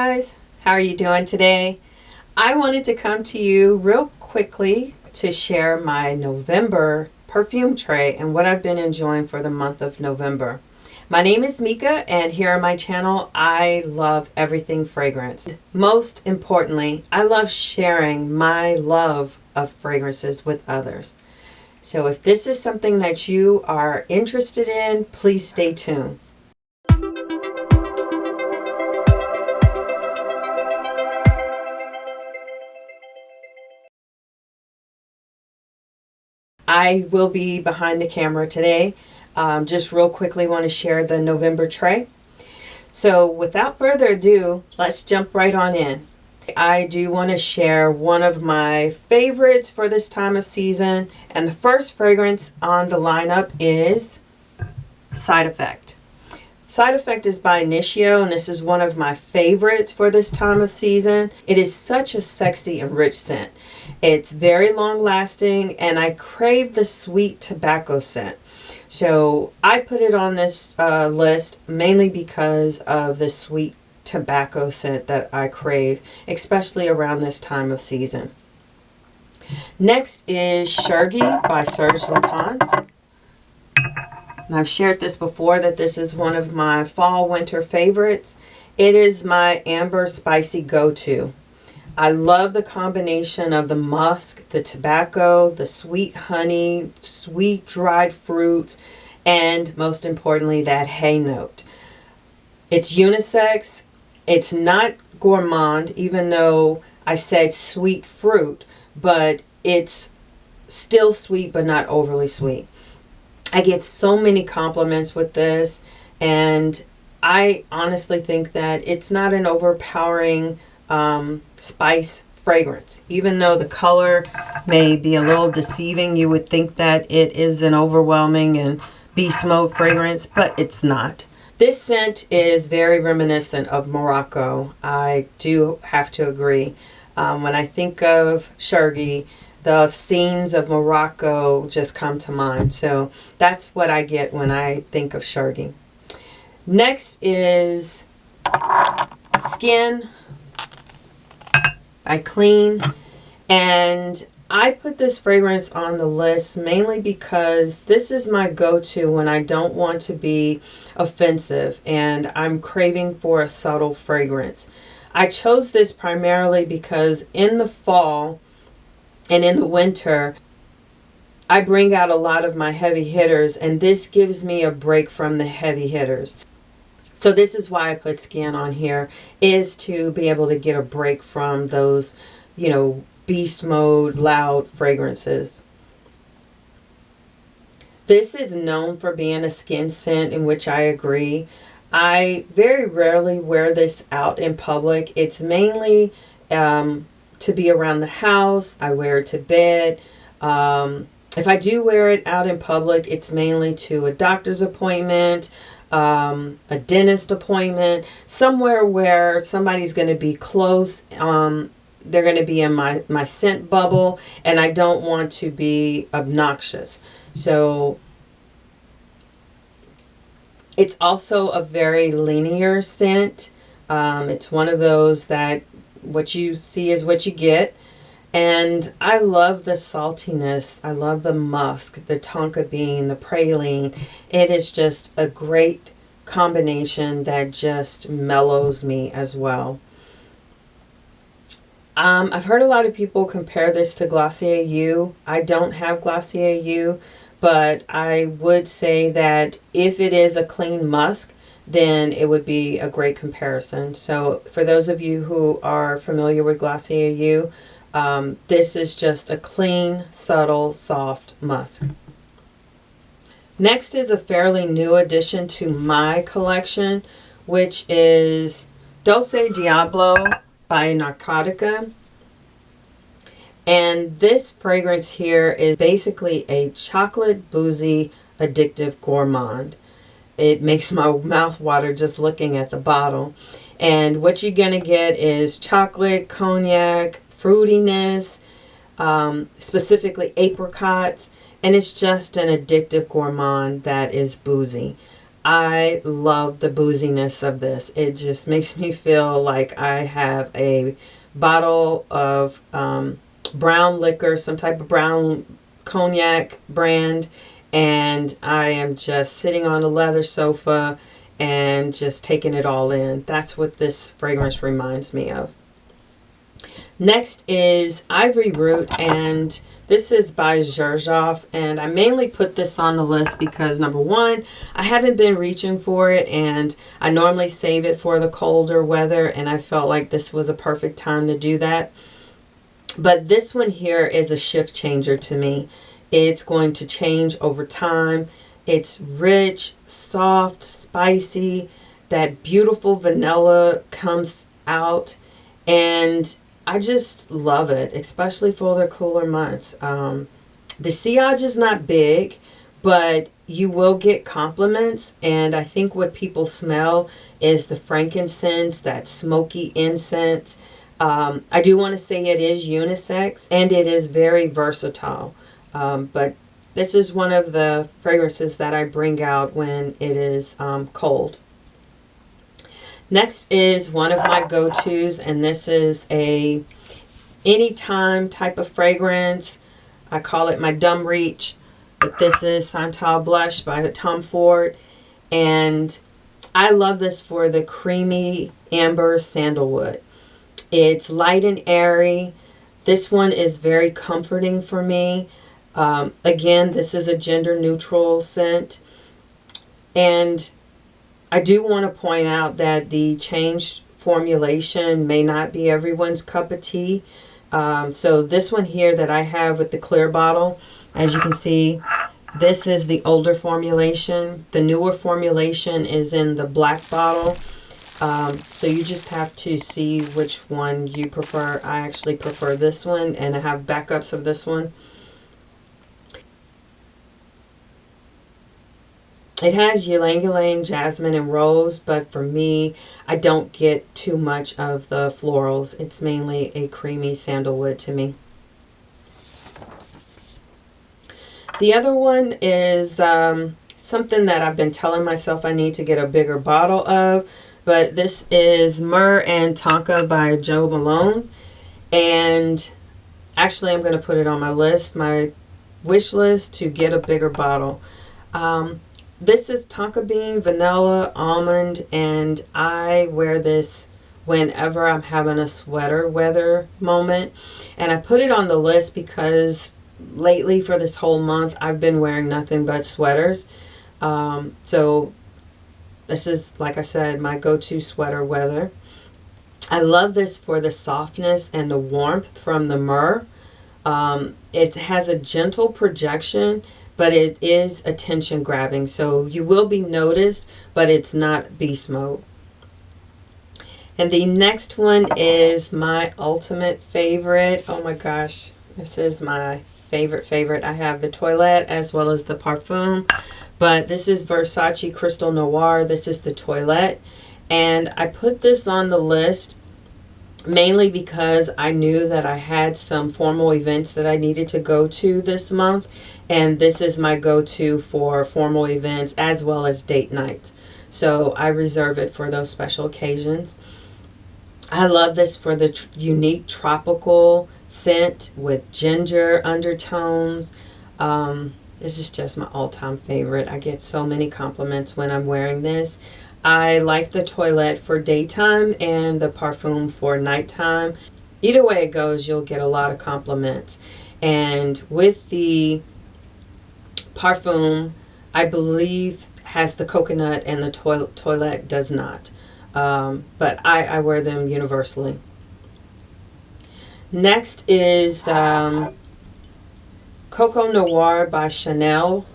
guys, how are you doing today? I wanted to come to you real quickly to share my November perfume tray and what I've been enjoying for the month of November. My name is Mika, and here on my channel I love everything fragrance. Most importantly, I love sharing my love of fragrances with others. So if this is something that you are interested in, please stay tuned. I will be behind the camera today. Just real quickly want to share the November tray. So without further ado, let's jump right on in. I do want to share one of my favorites for this time of season. And the first fragrance on the lineup is Side Effect. Side Effect is by Initio, and this is one of my favorites for this time of season. It is such a sexy and rich scent. It's very long lasting, and I crave the sweet tobacco scent. So I put it on this list mainly because of the sweet tobacco scent that I crave, especially around this time of season. Next is Chergui by Serge Lutens. And I've shared this before that this is one of my fall winter favorites. It is my amber spicy go-to. I love the combination of the musk, the tobacco, the sweet honey, sweet dried fruits, and most importantly that hay note. It's unisex. It's not gourmand, even though I said sweet fruit, but it's still sweet but not overly sweet. I get so many compliments with this, and I honestly think that it's not an overpowering spice fragrance. Even though the color may be a little deceiving, you would think that it is an overwhelming and beast mode fragrance, but it's not. This scent is very reminiscent of Morocco. I do have to agree. When I think of Chergui, the scenes of Morocco just come to mind. So that's what I get when I think of Chergui. Next is Skin by Clean. And I put this fragrance on the list mainly because this is my go-to when I don't want to be offensive and I'm craving for a subtle fragrance. I chose this primarily because in the fall and in the winter, I bring out a lot of my heavy hitters, and this gives me a break from the heavy hitters. So this is why I put Skin on here, is to be able to get a break from those, beast mode, loud fragrances. This is known for being a skin scent, in which I agree. I very rarely wear this out in public. It's mainly to be around the house. I wear it to bed. If I do wear it out in public, it's mainly to a doctor's appointment, a dentist appointment, somewhere where somebody's going to be close. They're going to be in my scent bubble, and I don't want to be obnoxious. So it's also a very linear scent. It's one of those that what you see is what you get. And I love the saltiness. I love the musk, the Tonka bean, the praline. It is just a great combination that just mellows me as well. I've heard a lot of people compare this to Glossier U. I don't have Glossier U, but I would say that if it is a clean musk, then it would be a great comparison. So for those of you who are familiar with Glossier U, this is just a clean, subtle, soft musk. Next is a fairly new addition to my collection, which is Dulce Diablo by Narcotica. And this fragrance here is basically a chocolate, boozy, addictive gourmand. It makes my mouth water just looking at the bottle. And what you're going to get is chocolate, cognac, fruitiness, specifically apricots. And it's just an addictive gourmand that is boozy. I love the booziness of this. It just makes me feel like I have a bottle of brown liquor, some type of brown cognac brand, and I am just sitting on a leather sofa and just taking it all in. That's what this fragrance reminds me of. Next is Ivory Root, and this is by Xeroff, and I mainly put this on the list because, number one, I haven't been reaching for it, and I normally save it for the colder weather, and I felt like this was a perfect time to do that. But this one here is a shift changer to me. It's going to change over time. It's rich, soft, spicy. That beautiful vanilla comes out, and I just love it, especially for the cooler months. The sillage is not big, but you will get compliments, and I think what people smell is the frankincense, that smoky incense. I do want to say it is unisex, and it is very versatile, but this is one of the fragrances that I bring out when it is cold. Next is one of my go-tos, and this is a anytime type of fragrance. I call it my dumb reach, but this is Santal Blush by Tom Ford, and I love this for the creamy amber sandalwood. It's light and airy. This one is very comforting for me. Again, this is a gender neutral scent, and I do want to point out that the changed formulation may not be everyone's cup of tea. So this one here that I have with the clear bottle, as you can see, this is the older formulation. The newer formulation is in the black bottle. So you just have to see which one you prefer. I actually prefer this one, and I have backups of this one. It has ylang ylang, jasmine, and rose, but for me, I don't get too much of the florals. It's mainly a creamy sandalwood to me. The other one is something that I've been telling myself I need to get a bigger bottle of, but this is Myrrh and Tonka by Joe Malone, and actually I'm going to put it on my list, my wish list, to get a bigger bottle. This is tonka bean, vanilla, almond, and I wear this whenever I'm having a sweater weather moment. And I put it on the list because lately for this whole month I've been wearing nothing but sweaters. So this is, like I said, my go-to sweater weather. I love this for the softness and the warmth from the Myrrh. It has a gentle projection, but it is attention grabbing, so you will be noticed, but it's not beast mode. And the next one is my ultimate favorite. Oh my gosh, this is my favorite. I have the Toilette as well as the Parfum, but this is Versace Crystal Noir. This is the Toilette, and I put this on the list mainly because I knew that I had some formal events that I needed to go to this month, and this is my go-to for formal events as well as date nights. So I reserve it for those special occasions. I love this for the unique tropical scent with ginger undertones. This is just my all-time favorite. I get so many compliments when I'm wearing this. I like the Toilette for daytime and the Parfum for nighttime. Either way it goes, you'll get a lot of compliments. And with the Parfum, I believe has the coconut, and the Toilette does not. But I wear them universally. Next is Coco Noir by Chanel.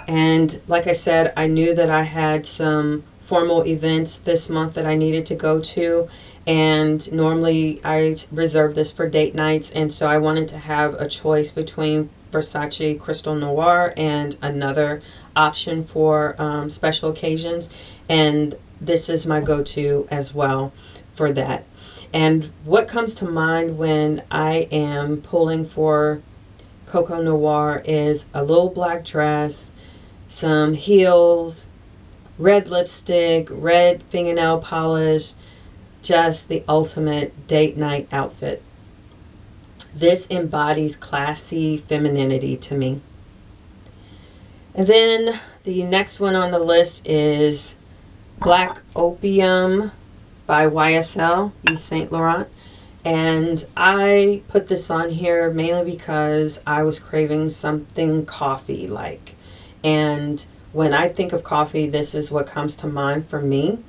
And like I said, I knew that I had some formal events this month that I needed to go to, and normally I reserve this for date nights, and so I wanted to have a choice between Versace Crystal Noir and another option for special occasions, and this is my go-to as well for that. And what comes to mind when I am pulling for Coco Noir is a little black dress, some heels, red lipstick, red fingernail polish, just the ultimate date night outfit. This embodies classy femininity to me. And then the next one on the list is Black Opium by YSL, Yves Saint Laurent. And I put this on here mainly because I was craving something coffee-like. And when I think of coffee, this is what comes to mind for me.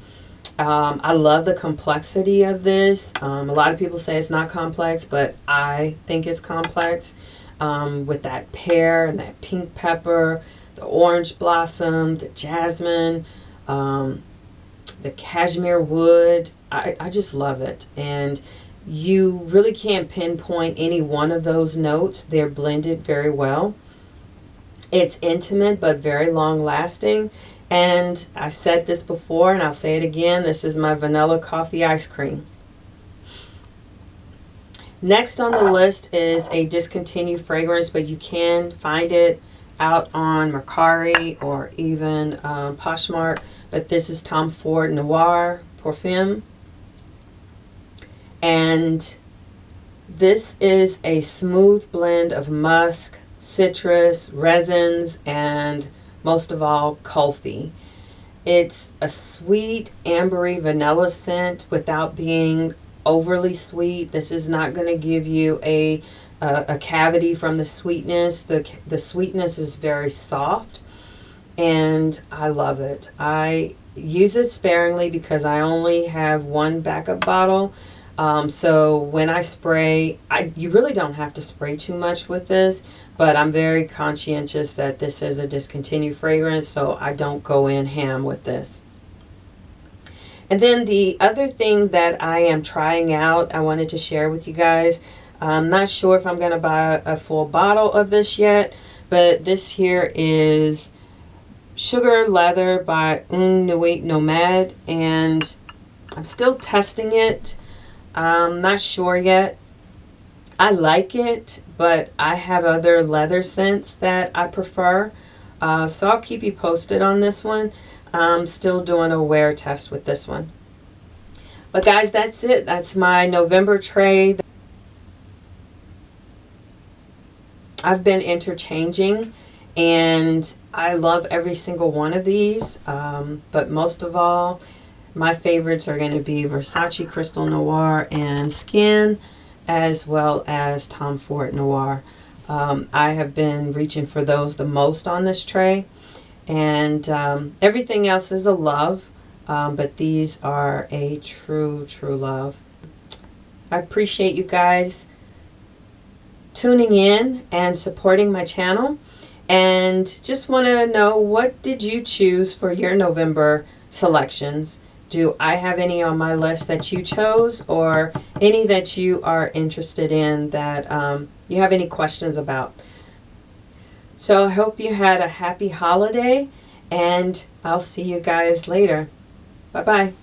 I love the complexity of this. A lot of people say it's not complex, but I think it's complex. With that pear and that pink pepper, the orange blossom, the jasmine, the cashmere wood. I just love it. And you really can't pinpoint any one of those notes. They're blended very well. It's intimate but very long lasting. And I said this before and I'll say it again. This is my vanilla coffee ice cream. Next on the list is a discontinued fragrance, but you can find it out on Mercari or even Poshmark. But this is Tom Ford Noir Parfum. And this is a smooth blend of musk, citrus, resins, and most of all, coffee. It's a sweet, ambery vanilla scent without being overly sweet. This is not going to give you a cavity from the sweetness. The sweetness is very soft, and I love it. I use it sparingly because I only have one backup bottle. So when I spray, you really don't have to spray too much with this, but I'm very conscientious that this is a discontinued fragrance, so I don't go in ham with this. And then the other thing that I am trying out, I wanted to share with you guys. I'm not sure if I'm going to buy a full bottle of this yet, but this here is Sugar Leather by Un Nuit Nomade, and I'm still testing it. I'm not sure yet. I like it, but I have other leather scents that I prefer. So I'll keep you posted on this one. I'm still doing a wear test with this one. But guys, that's it. That's my November tray. I've been interchanging, and I love every single one of these. But most of all, my favorites are going to be Versace Crystal Noir and Skin, as well as Tom Ford Noir. I have been reaching for those the most on this tray. And everything else is a love, but these are a true, true love. I appreciate you guys tuning in and supporting my channel. And just want to know, what did you choose for your November selections? Do I have any on my list that you chose, or any that you are interested in that you have any questions about? So I hope you had a happy holiday, and I'll see you guys later. Bye-bye.